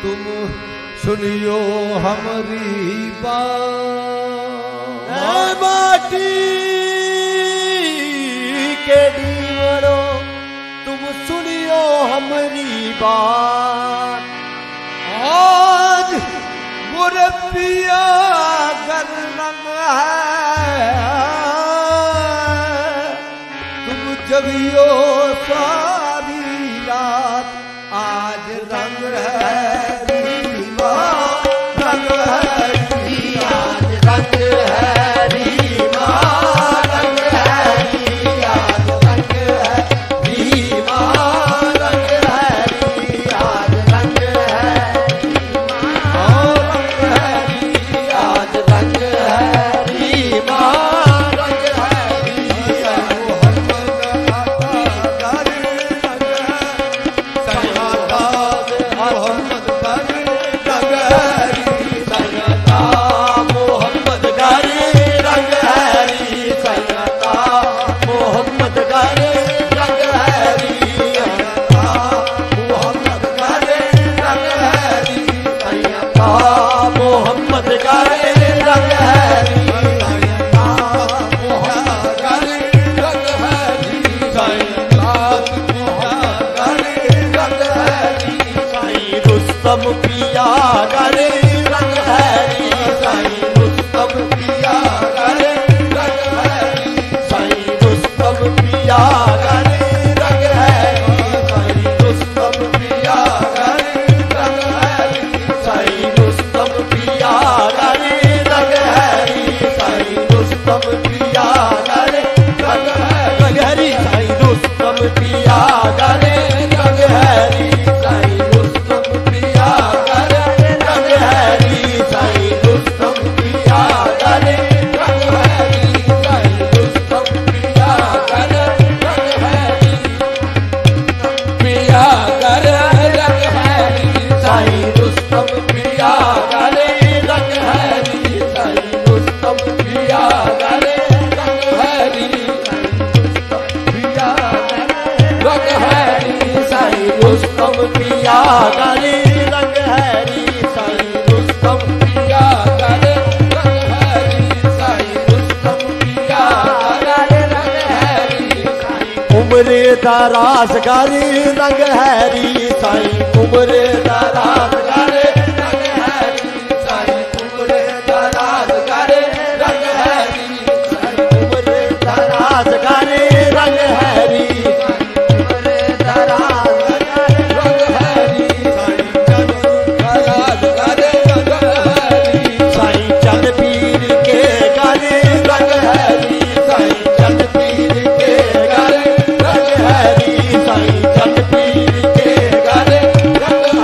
तुम सुनियो हमारी बात। माटी के दीवारो तुम सुनियो हमारी बात। आज मोरे पिया गरम है, तुम जगियो सारी रात। आज रंग है रीमा, रंग है आज रंग है रीमा, रंग है आज रंग है रीमा, रंग है आज रंग है आज रंग है रीमा, रंग है मोहम्मद गारे रंग हैरी सैयदा, मोहम्मद गारे रंग हैरी सैयदा, मोहम्मद गारे रंग हैरी सैयदा, मोहम्मद गारे रंग हैरी सैयदा, मोहम्मद गारे रंग हैरी सैयदा, मोहम्मद गारे रंग हैरी साईं रुस्तम पिया गारे रंग हैरी साईं रुस्तम पिया गारे रंग हैरी साईं रुस्तम पिया गारे रंग हैरी साईं रुस्तम पिया गारे रंग हैरी साईं रुस्तम पिया गारे रंग हैरी साईं रुस्तम पिया गारे रंग हैरी साईं रुस्तम पिया गारे रंग हैरी साईं रुस्तम पिया गारे रंग हैरी साईं रुस्तम पिया गारे रंग हैरी साईं रुस्तम पिया गारे रंग हैरी पिया गारे रंग हैरी साईं रुस्तम पिया गारे रंग हैरी साईं रुस्तम पिया गारे रंग हैरी साईं रुस्तम पिया गारे रंग हैरी साईं रुस्तम पिया गारे रंग हैरी साईं रुस्तम पिया गारे रंग हैरी उम्रे दराज गारे रंग हैरी साईं उम्रे दराज गारे रंग हैरी साईं उम्रे दराज गारे रंग हैरी साईं उम्रे दराज गारे रंग हैरी उम्रे दराज गारे रंग हैरी साईं दराज गारे रंग हैरी साईं चल पीर के गारे रंग हैरी साईं चल पीर के गारे रंग हैरी साईं चल पीर के गारे रंग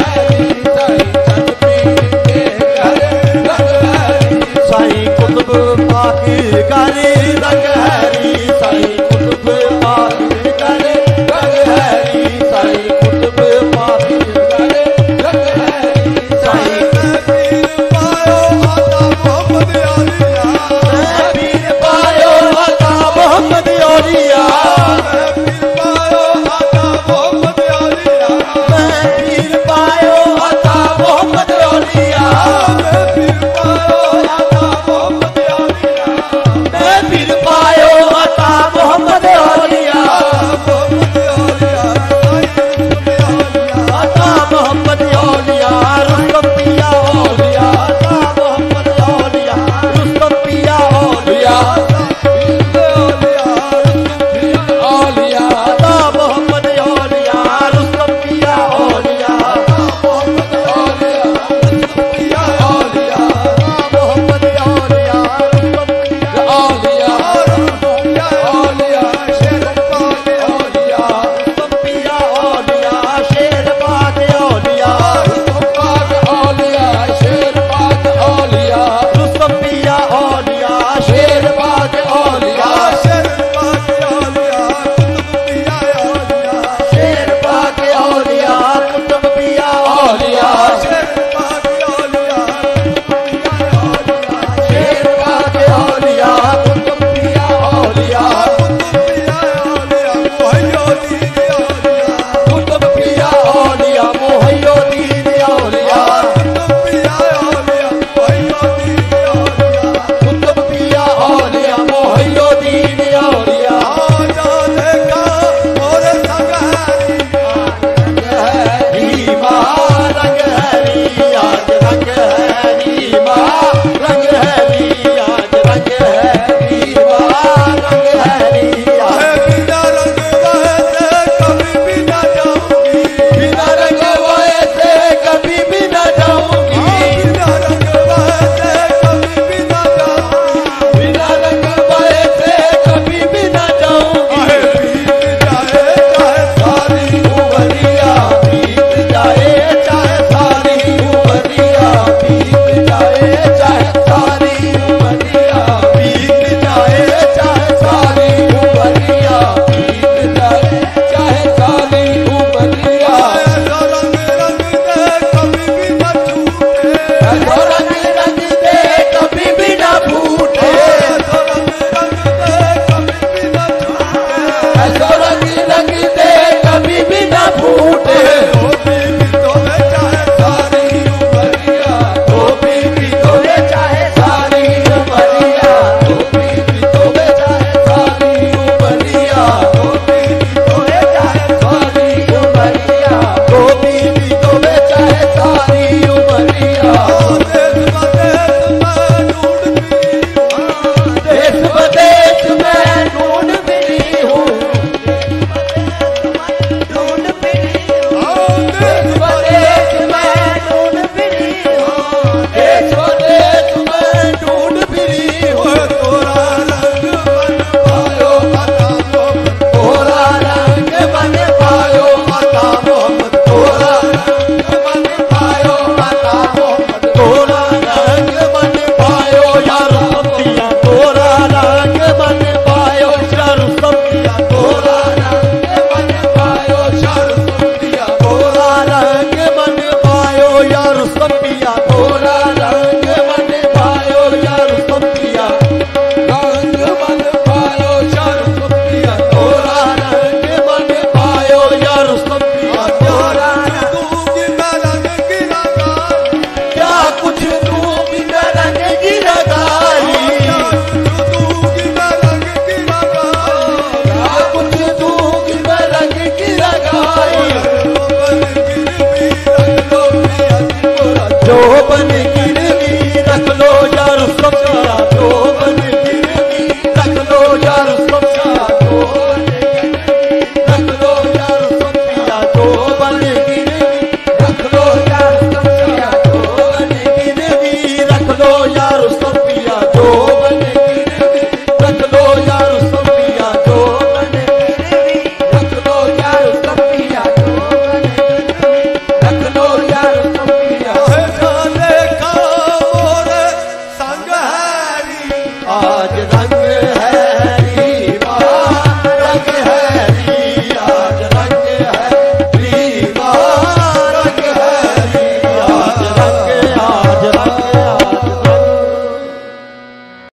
आज रंग